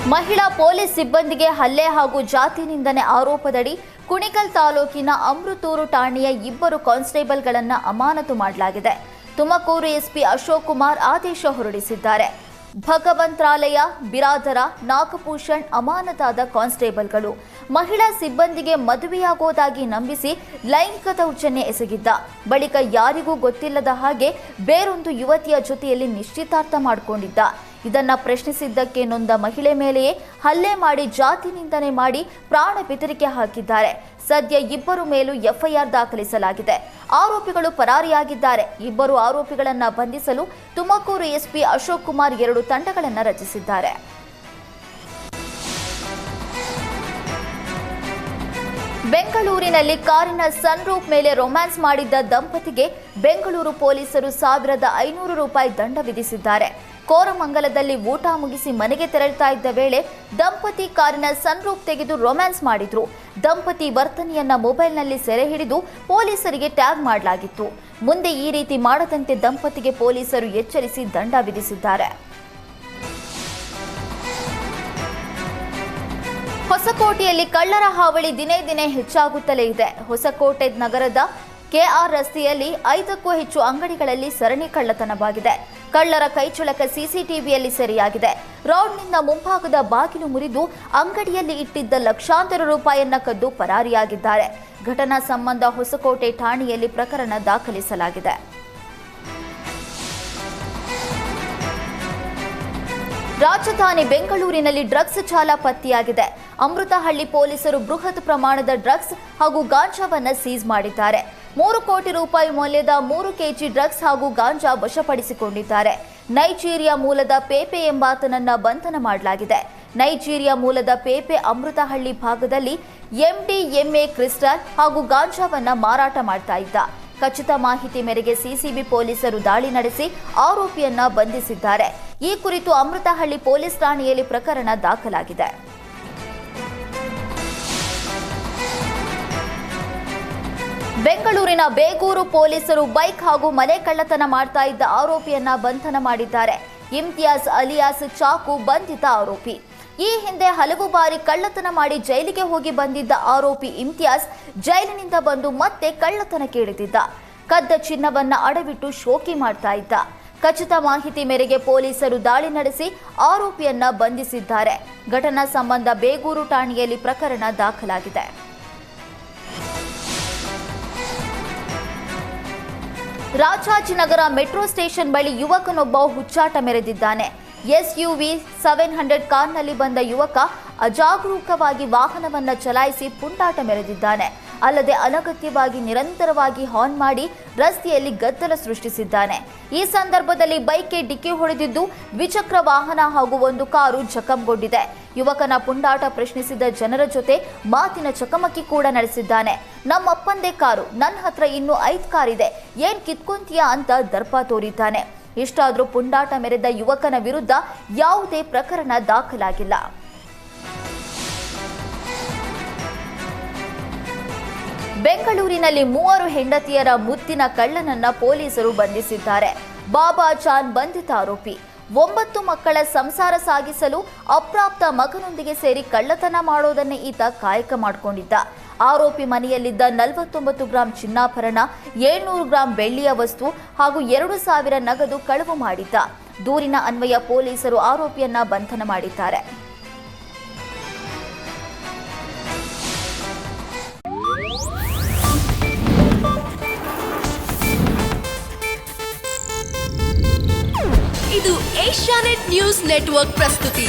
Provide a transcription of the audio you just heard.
ಮಹಿಳಾ ಪೊಲೀಸ್ ಸಿಬ್ಬಂದಿಗೆ ಹಲ್ಲೆ ಹಾಗೂ ಜಾತಿ ನಿಂದನೆ ಆರೋಪದಡಿ ಕುಣಿಗಲ್ ತಾಲೂಕಿನ ಅಮೃತೂರು ಠಾಣೆಯ 2 ಕಾನ್ಸ್ಟೇಬಲ್ಗಳನ್ನು ಅಮಾನತು ಮಾಡಲಾಗಿದೆ. ತುಮಕೂರು ಎಸ್ಪಿ ಅಶೋಕ್ ಕುಮಾರ್ ಆದೇಶ ಹೊರಡಿಸಿದ್ದಾರೆ. ಭಗವಂತರಾಲಯ, ಬಿರಾದರ, ನಾಗಭೂಷಣ್ ಅಮಾನತಾದ ಕಾನ್ಸ್ಟೇಬಲ್ಗಳು ಮಹಿಳಾ ಸಿಬ್ಬಂದಿಗೆ ಮದುವೆಯಾಗೋದಾಗಿ ನಂಬಿಸಿ ಲೈಂಗಿಕ ದೌರ್ಜನ್ಯ ಎಸಗಿದ್ದ ಬಳಿಕ ಯಾರಿಗೂ ಗೊತ್ತಿಲ್ಲದ ಹಾಗೆ ಬೇರೊಂದು ಯುವತಿಯ ಜೊತೆಯಲ್ಲಿ ನಿಶ್ಚಿತಾರ್ಥ ಮಾಡಿಕೊಂಡಿದ್ದ. ಇದನ್ನ ಪ್ರಶ್ನಿಸಿದ್ದಕ್ಕೆ ನೊಂದ ಮಹಿಳೆ ಮೇಲೆಯೇ ಹಲ್ಲೆ ಮಾಡಿ ಜಾತಿ ನಿಂದನೆ ಮಾಡಿ ಪ್ರಾಣ ಬೆದರಿಕೆ ಹಾಕಿದ್ದಾರೆ. ಸದ್ಯ 2 ಮೇಲೂ ಎಫ್ಐಆರ್ ದಾಖಲಿಸಲಾಗಿದೆ. ಆರೋಪಿಗಳು ಪರಾರಿಯಾಗಿದ್ದಾರೆ. 2 ಆರೋಪಿಗಳನ್ನು ಬಂಧಿಸಲು ತುಮಕೂರು ಎಸ್ಪಿ ಅಶೋಕ್ ಕುಮಾರ್ 2 ತಂಡಗಳನ್ನು ರಚಿಸಿದ್ದಾರೆ. ಬೆಂಗಳೂರಿನಲ್ಲಿ ಕಾರಿನ ಸನ್ರೂಫ್ ಮೇಲೆ ರೊಮ್ಯಾನ್ಸ್ ಮಾಡಿದ್ದ ದಂಪತಿಗೆ ಬೆಂಗಳೂರು ಪೊಲೀಸರು 1500 ರೂಪಾಯಿ ದಂಡ ವಿಧಿಸಿದ್ದಾರೆ. ಕೋರಮಂಗಲದಲ್ಲಿ ಊಟ ಮುಗಿಸಿ ಮನೆಗೆ ತೆರಳುತ್ತಾ ಇದ್ದ ವೇಳೆ ದಂಪತಿ ಕಾರಿನ ಸನ್ರೂಫ್ ತೆಗೆದು ರೊಮ್ಯಾನ್ಸ್ ಮಾಡಿದ್ರು. ದಂಪತಿ ವರ್ತನೆಯನ್ನ ಮೊಬೈಲ್ನಲ್ಲಿ ಸೆರೆ ಹಿಡಿದು ಪೊಲೀಸರಿಗೆ ಟ್ಯಾಗ್ ಮಾಡಲಾಗಿತ್ತು. ಮುಂದೆ ಈ ರೀತಿ ಮಾಡದಂತೆ ದಂಪತಿಗೆ ಪೊಲೀಸರು ಎಚ್ಚರಿಸಿ ದಂಡ ವಿಧಿಸಿದ್ದಾರೆ. ಹೊಸಕೋಟೆಯಲ್ಲಿ ಕಳ್ಳರ ಹಾವಳಿ ದಿನೇ ದಿನೇ ಹೆಚ್ಚಾಗುತ್ತಲೇ ಇದೆ. ಹೊಸಕೋಟೆ ನಗರದ ಕೆಆರ್ ರಸ್ತೆಯಲ್ಲಿ 5ಕ್ಕೂ ಹೆಚ್ಚು ಅಂಗಡಿಗಳಲ್ಲಿ ಸರಣಿ ಕಳ್ಳತನವಾಗಿದೆ. ಕಳ್ಳರ ಕೈಚಳಕ ಸಿಸಿಟಿವಿಯಲ್ಲಿ ಸೆರೆಯಾಗಿದೆ. ರೋಡ್ನಿಂದ ಮುಂಭಾಗದ ಬಾಗಿಲು ಮುರಿದು ಅಂಗಡಿಯಲ್ಲಿ ಇಟ್ಟಿದ್ದ ಲಕ್ಷಾಂತರ ರೂಪಾಯಿಯನ್ನ ಕದ್ದು ಪರಾರಿಯಾಗಿದ್ದಾರೆ. ಘಟನಾ ಸಂಬಂಧ ಹೊಸಕೋಟೆ ಠಾಣೆಯಲ್ಲಿ ಪ್ರಕರಣ ದಾಖಲಿಸಲಾಗಿದೆ. ರಾಜಧಾನಿ ಬೆಂಗಳೂರಿನಲ್ಲಿ ಡ್ರಗ್ಸ್ ಜಾಲ ಪತ್ತೆಯಾಗಿದೆ. ಅಮೃತಹಳ್ಳಿ ಪೊಲೀಸರು ಬೃಹತ್ ಪ್ರಮಾಣದ ಡ್ರಗ್ಸ್ ಹಾಗೂ ಗಾಂಜಾವನ್ನ ಸೀಸ್ ಮಾಡಿದ್ದಾರೆ. 3 ಕೋಟಿ ರೂಪಾಯಿ ಮೌಲ್ಯದ 3 ಕೆಜಿ ಡ್ರಗ್ಸ್ ಹಾಗೂ ಗಾಂಜಾ ವಶಪಡಿಸಿಕೊಂಡಿದ್ದಾರೆ. ನೈಜೀರಿಯಾ ಮೂಲದ ಪೇಪೆ ಎಂಬಾತನನ್ನ ಬಂಧನ ಮಾಡಲಾಗಿದೆ. ನೈಜೀರಿಯಾ ಮೂಲದ ಪೇಪೆ ಅಮೃತಹಳ್ಳಿ ಭಾಗದಲ್ಲಿ ಎಂಡಿಎಂಎ ಕ್ರಿಸ್ಟಲ್ ಹಾಗೂ ಗಾಂಜಾವನ್ನ ಮಾರಾಟ ಮಾಡ್ತಾ ಇದ್ದ. ಖಚಿತ ಮಾಹಿತಿ ಮೇರೆಗೆ ಸಿಸಿಬಿ ಪೊಲೀಸರು ದಾಳಿ ನಡೆಸಿ ಆರೋಪಿಯನ್ನ ಬಂಧಿಸಿದ್ದಾರೆ. ಈ ಕುರಿತು ಅಮೃತಹಳ್ಳಿ ಪೊಲೀಸ್ ಠಾಣೆಯಲ್ಲಿ ಪ್ರಕರಣ ದಾಖಲಾಗಿದೆ. ಬೆಂಗಳೂರಿನ ಬೇಗೂರು ಪೊಲೀಸರು ಬೈಕ್ ಹಾಗೂ ಮನೆ ಕಳ್ಳತನ ಮಾಡ್ತಾ ಇದ್ದ ಆರೋಪಿಯನ್ನ ಬಂಧನ ಮಾಡಿದ್ದಾರೆ. ಇಮ್ತಿಯಾಜ್ ಅಲಿಯಾಸ್ ಚಾಕು ಬಂಧಿತ ಆರೋಪಿ. ಈ ಹಿಂದೆ ಹಲವು ಬಾರಿ ಕಳ್ಳತನ ಮಾಡಿ ಜೈಲಿಗೆ ಹೋಗಿ ಬಂದಿದ್ದ ಆರೋಪಿ ಇಮ್ತಿಯಾಜ್ ಜೈಲಿನಿಂದ ಬಂದು ಮತ್ತೆ ಕಳ್ಳತನಕ್ಕೆ ಇಳಿದಿದ್ದ. ಕದ್ದ ಚಿನ್ನವನ್ನ ಅಡವಿಟ್ಟು ಶೋಕಿ ಮಾಡ್ತಾ ಇದ್ದ. ಖಚಿತ ಮಾಹಿತಿ ಮೇರೆಗೆ ಪೊಲೀಸರು ದಾಳಿ ನಡೆಸಿ ಆರೋಪಿಯನ್ನ ಬಂಧಿಸಿದ್ದಾರೆ. ಘಟನಾ ಸಂಬಂಧ ಬೇಗೂರು ಠಾಣೆಯಲ್ಲಿ ಪ್ರಕರಣ ದಾಖಲಾಗಿದೆ. ರಾಜಾಜಿನಗರ ಮೆಟ್ರೋ ಸ್ಟೇಷನ್ ಬಳಿ ಯುವಕನೊಬ್ಬ ಹುಚ್ಚಾಟ ಮೆರೆದಿದ್ದಾನೆ. ಎಸ್ಯುವಿ 700 ಕಾರ್ನಲ್ಲಿ ಬಂದ ಯುವಕ ಅಜಾಗರೂಕವಾಗಿ ವಾಹನವನ್ನು ಚಲಾಯಿಸಿ ಪುಂಡಾಟ ಮೆರೆದಿದ್ದಾನೆ. ಅಲ್ಲದೆ ಅನಗತ್ಯವಾಗಿ ನಿರಂತರವಾಗಿ ಹಾರ್ನ್ ಮಾಡಿ ರಸ್ತೆಯಲ್ಲಿ ಗದ್ದಲ ಸೃಷ್ಟಿಸಿದ್ದಾನೆ. ಈ ಸಂದರ್ಭದಲ್ಲಿ ಬೈಕ್ಗೆ ಡಿಕ್ಕಿ ಹೊಡೆದಿದ್ದು ದ್ವಿಚಕ್ರ ವಾಹನ ಹಾಗೂ ಒಂದು ಕಾರು ಜಖಂಗೊಂಡಿದೆ. ಯುವಕನ ಪುಂಡಾಟ ಪ್ರಶ್ನಿಸಿದ ಜನರ ಜೊತೆ ಮಾತಿನ ಚಕಮಕಿ ಕೂಡ ನಡೆಸಿದ್ದಾನೆ. ನಮ್ಮಪ್ಪಂದೇ ಕಾರು, ನನ್ನ ಹತ್ರ ಇನ್ನೂ 5 ಕಾರ್ ಇದೆ, ಏನ್ ಕಿತ್ಕೊಂತೀಯಾ ಅಂತ ದರ್ಪ ತೋರಿದ್ದಾನೆ. ಇಷ್ಟಾದರೂ ಪುಂಡಾಟ ಮೆರೆದ ಯುವಕನ ವಿರುದ್ಧ ಯಾವುದೇ ಪ್ರಕರಣ ದಾಖಲಾಗಿಲ್ಲ. ಬೆಂಗಳೂರಿನಲ್ಲಿ 3 ಹೆಂಡತಿಯರ ಮುದ್ದಿನ ಕಳ್ಳನನ್ನ ಪೊಲೀಸರು ಬಂಧಿಸಿದ್ದಾರೆ. ಬಾಬಾ ಜಾನ್ ಬಂಧಿತ ಆರೋಪಿ. 9 ಮಕ್ಕಳ ಸಂಸಾರ ಸಾಗಿಸಲು ಅಪ್ರಾಪ್ತ ಮಗನೊಂದಿಗೆ ಸೇರಿ ಕಳ್ಳತನ ಮಾಡೋದನ್ನೇ ಈತ ಕಾಯಕ ಮಾಡಿಕೊಂಡಿದ್ದ. ಆರೋಪಿ ಮನೆಯಲ್ಲಿದ್ದ 49 ಗ್ರಾಂ ಚಿನ್ನಾಭರಣ, 700 ಗ್ರಾಂ ಬೆಳ್ಳಿಯ ವಸ್ತು ಹಾಗೂ 2000 ನಗದು ಕಳವು ಮಾಡಿದ್ದ. ದೂರಿನ ಅನ್ವಯ ಪೊಲೀಸರು ಆರೋಪಿಯನ್ನ ಬಂಧನ ಮಾಡಿದ್ದಾರೆ. ಇದು ಏಷ್ಯಾನೆಟ್ ನ್ಯೂಸ್ ನೆಟ್ವರ್ಕ್ ಪ್ರಸ್ತುತಿ.